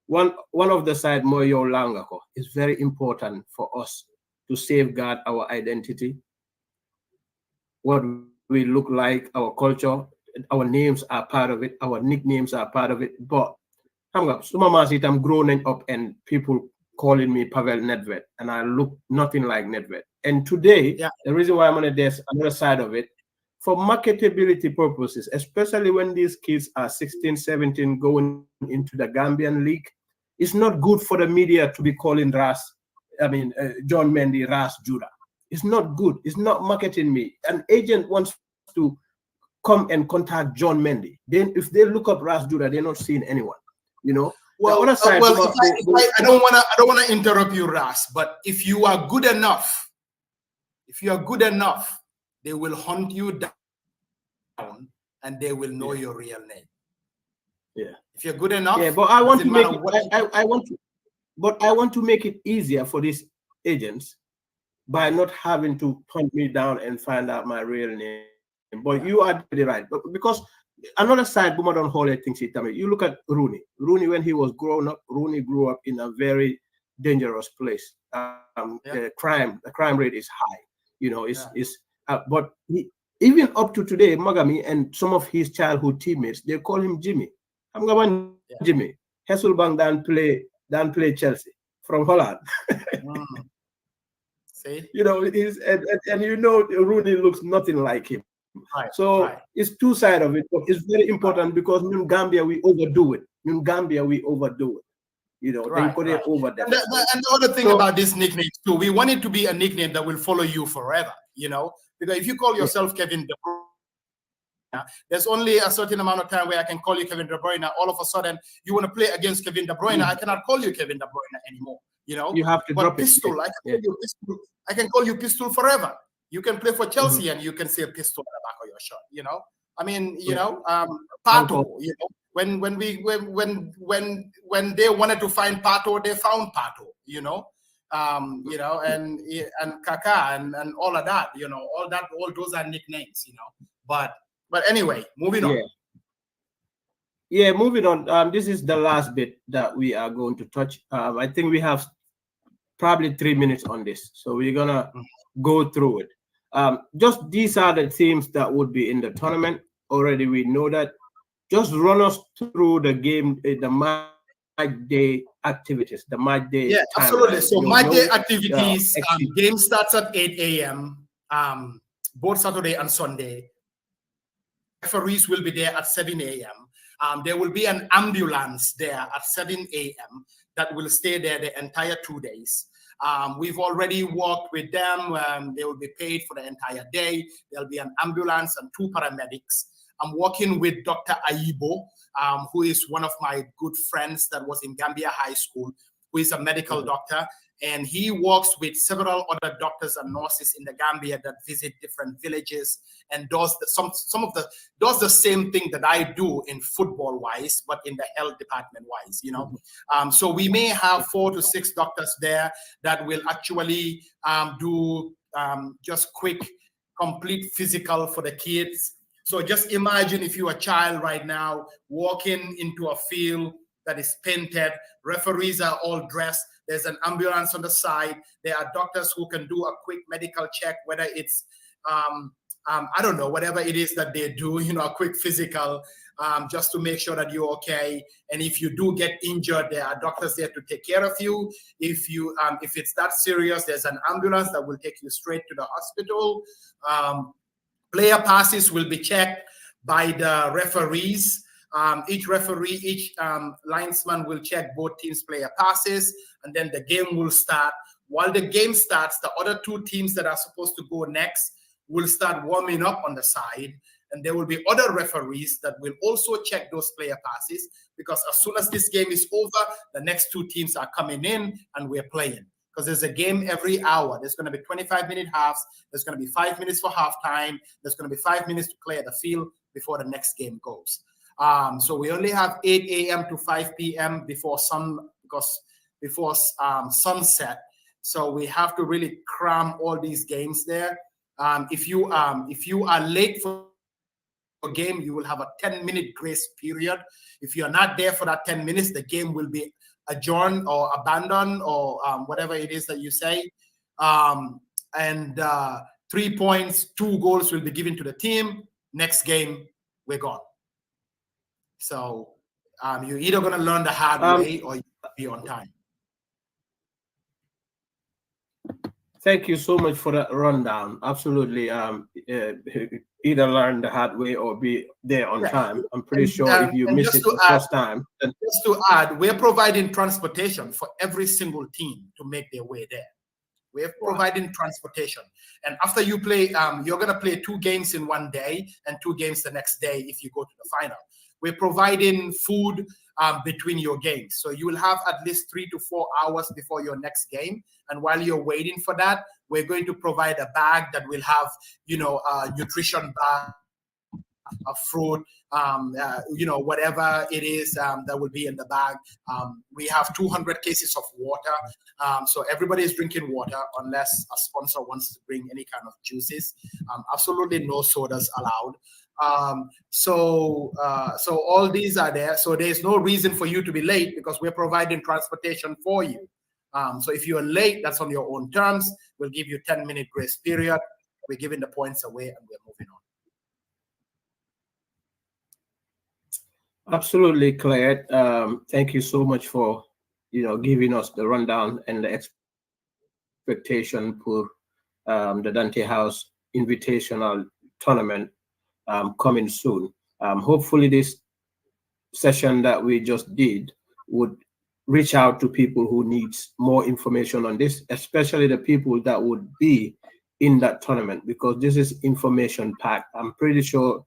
One of the side, Moyo Langako, is very important for us to safeguard our identity, what we look like, our culture, our names are part of it, our nicknames are part of it. But I'm growing up and people calling me Pavel Nedved, and I look nothing like Nedved. And today, the reason why there's another side of it, for marketability purposes, especially when these kids are 16, 17, going into the Gambian league, it's not good for the media to be calling John Mendy Ras Judah. It's not good. It's not marketing me. An agent wants to come and contact John Mendy. Then if they look up Ras Judah, they're not seeing anyone. Well, the other side, I don't want to interrupt you, Ras, but if you are good enough, they will hunt you down and they will know your real name. Yeah. If you're good enough. Yeah, but I want to make it, I want to make it easier for these agents by not having to hunt me down and find out my real name. But you are right. But because another side, Buma don't hold things. You look at Rooney. Rooney, when he was growing up, Rooney grew up in a very dangerous place. The crime rate is high. But even up to today, Magami and some of his childhood teammates, they call him Jimmy. I'm going Jimmy. Hesselbank don't play Chelsea from Holland. See? Rooney looks nothing like him. Right, so it's two sides of it, but it's very important because in Gambia we overdo it. They put it over there. And the other thing about this nickname too, we want it to be a nickname that will follow you forever, because if you call yourself Kevin De Bruyne, there's only a certain amount of time where I can call you Kevin De Bruyne. All of a sudden, you want to play against Kevin De Bruyne, I cannot call you Kevin De Bruyne anymore. You have to drop Pistol, it. I can call you Pistol forever. You can play for Chelsea and you can say Pistol at the back of your shirt. Pato, when they wanted to find Pato, they found Pato, and Kaka and all of that, all those are nicknames, But anyway, moving on. Yeah, moving on. This is the last bit that we are going to touch. I think we have probably 3 minutes on this, so we're gonna go through it. Just these are the teams that would be in the tournament. Already we know that. Just run us through the game, the match day activities, the match day. Yeah, absolutely. So match day activities, game starts at 8 a.m. Both Saturday and Sunday. Referees will be there at 7 a.m. There will be an ambulance there at 7 a.m. that will stay there the entire 2 days. We've already worked with them. They will be paid for the entire day. There'll be an ambulance and 2 paramedics. I'm working with Dr. Aibo, who is one of my good friends that was in Gambia High School, who is a medical doctor, and he works with several other doctors and nurses in the Gambia that visit different villages and does the same thing that I do in football wise, but in the health department wise, So we may have 4 to 6 doctors there that will actually do just quick, complete physical for the kids. So just imagine if you're a child right now walking into a field that is painted, referees are all dressed, there's an ambulance on the side, there are doctors who can do a quick medical check, whether it's, I don't know, whatever it is that they do, a quick physical, just to make sure that you're okay. And if you do get injured, there are doctors there to take care of you. If it's that serious, there's an ambulance that will take you straight to the hospital. Player passes will be checked by the referees. Each linesman will check both teams' player passes, and then the game will start. While the game starts, the other 2 teams that are supposed to go next will start warming up on the side, and there will be other referees that will also check those player passes, because as soon as this game is over, the next 2 teams are coming in and we're playing. Because there's a game every hour. There's going to be 25-minute halves. There's going to be 5 minutes for halftime. There's going to be 5 minutes to clear the field before the next game goes. So we only have 8 a.m. to 5 p.m. before sunset. So we have to really cram all these games there. If you are late for a game, you will have a 10-minute grace period. If you're not there for that 10 minutes, the game will be adjourned or abandoned or whatever it is that you say. 3 points, 2 goals will be given to the team. Next game, we're gone. So you're either going to learn the hard way or you'll be on time. Thank you so much for that rundown. Absolutely. Either learn the hard way or be there on time. I'm pretty sure if you miss it the first time. Just to add, we're providing transportation for every single team to make their way there. We're providing transportation. And after you play, you're going to play 2 games in one day and 2 games the next day if you go to the final. We're providing food between your games. So you will have at least 3 to 4 hours before your next game. And while you're waiting for that, we're going to provide a bag that will have, a nutrition bag, a fruit, whatever it is that will be in the bag. We have 200 cases of water. So everybody is drinking water unless a sponsor wants to bring any kind of juices. Absolutely no sodas allowed. So all these are there. So there's no reason for you to be late because we're providing transportation for you. So if you're late, that's on your own terms. We'll give you 10-minute grace period. We're giving the points away and we're moving on. Absolutely, Claire. Thank you so much for giving us the rundown and the expectation for the Dante House Invitational tournament coming soon. Hopefully this session that we just did would reach out to people who needs more information on this, especially the people that would be in that tournament, because this is information packed. I'm pretty sure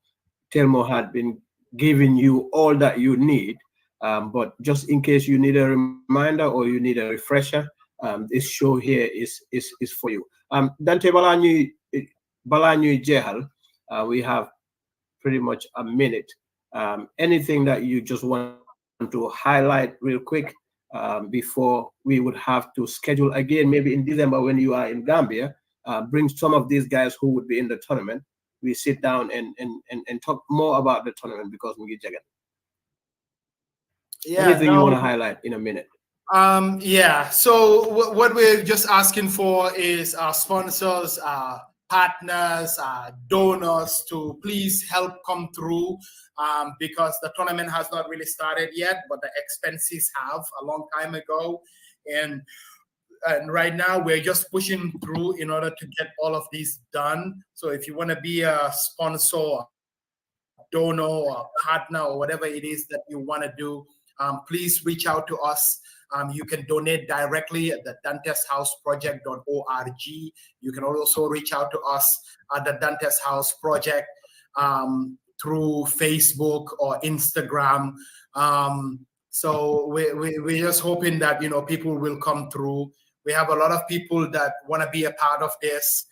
Telmo had been giving you all that you need, but just in case you need a reminder or you need a refresher, this show here is for you. Dante Balanyu Jehal, we have pretty much a minute. Anything that you just want to highlight real quick before we would have to schedule again, maybe in December when you are in Gambia, bring some of these guys who would be in the tournament. We sit down and talk more about the tournament because we get anything you want to highlight in a minute. So what we're just asking for is our sponsors, partners, donors to please help come through because the tournament has not really started yet, but the expenses have a long time ago. And right now we're just pushing through in order to get all of these done. So if you want to be a sponsor, a donor, or a partner, or whatever it is that you want to do, please reach out to us. You can donate directly at the danteshouseproject.org. You can also reach out to us at the Dantes House Project through Facebook or Instagram. So we're just hoping that, people will come through. We have a lot of people that want to be a part of this.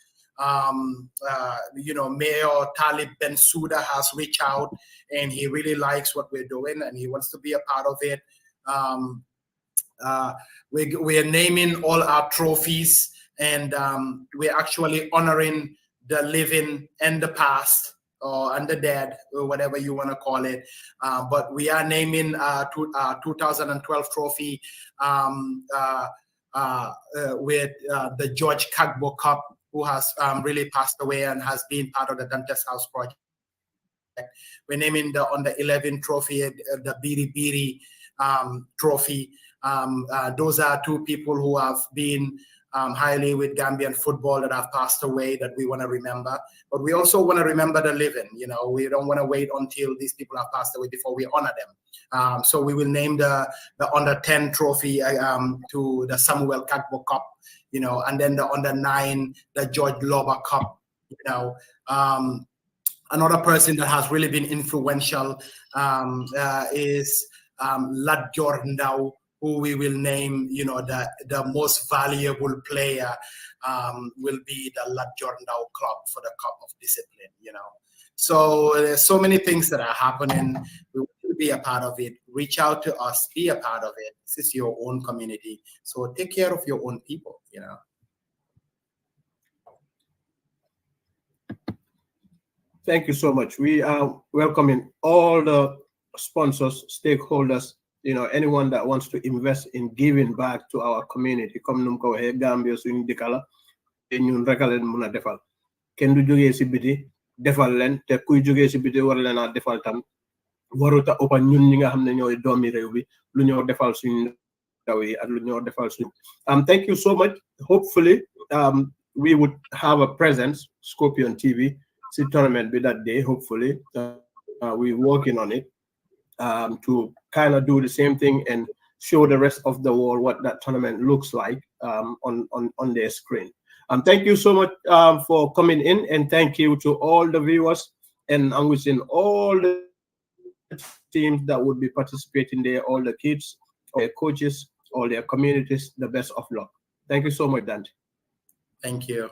Mayor Talib Bensouda has reached out, and he really likes what we're doing, and he wants to be a part of it. We are naming all our trophies, and we're actually honoring the living and the past, and the dead, or whatever you want to call it. But we are naming 2012 trophy with the George Kagbo Cup, who has really passed away and has been part of the Dantes House project. We're naming the under 11 trophy, the Biri Biri trophy. Those are two people who have been highly with Gambian football that have passed away that we want to remember. But we also want to remember the living. We don't want to wait until these people have passed away before we honor them. So we will name the under 10 trophy to the Samuel Kagbo Cup, and then the under 9, the George Loba Cup. Another person that has really been influential is Lat Jorndau, who we will name, the most valuable player will be the Lat Jorndau Club for the Cup of Discipline, So there's so many things that are happening. We want to be a part of it. Reach out to us, be a part of it. This is your own community. So take care of your own people, Thank you so much. We are welcoming all the sponsors, stakeholders, anyone that wants to invest in giving back to our community. Comme num ko waxe Gambia suñu dikala te ñun rek leen mëna defal. Kenn du joggé ci biti defal leen te kuy joggé ci biti war leena defal tam waruta opa ñun ñi nga xamne ñoy doomi réew bi lu ñoo defal suñu ndaw yi ak lu ñoo defal suñu. Thank you so much. Hopefully we would have a presence, Scorpion TV tournament with that day. Hopefully we're working on it to kind of do the same thing and show the rest of the world what that tournament looks like on their screen. Thank you so much for coming in, and thank you to all the viewers, and I'm wishing all the teams that would be participating there, all the kids, all their coaches, all their communities, the best of luck. Thank you so much, Dante. Thank you.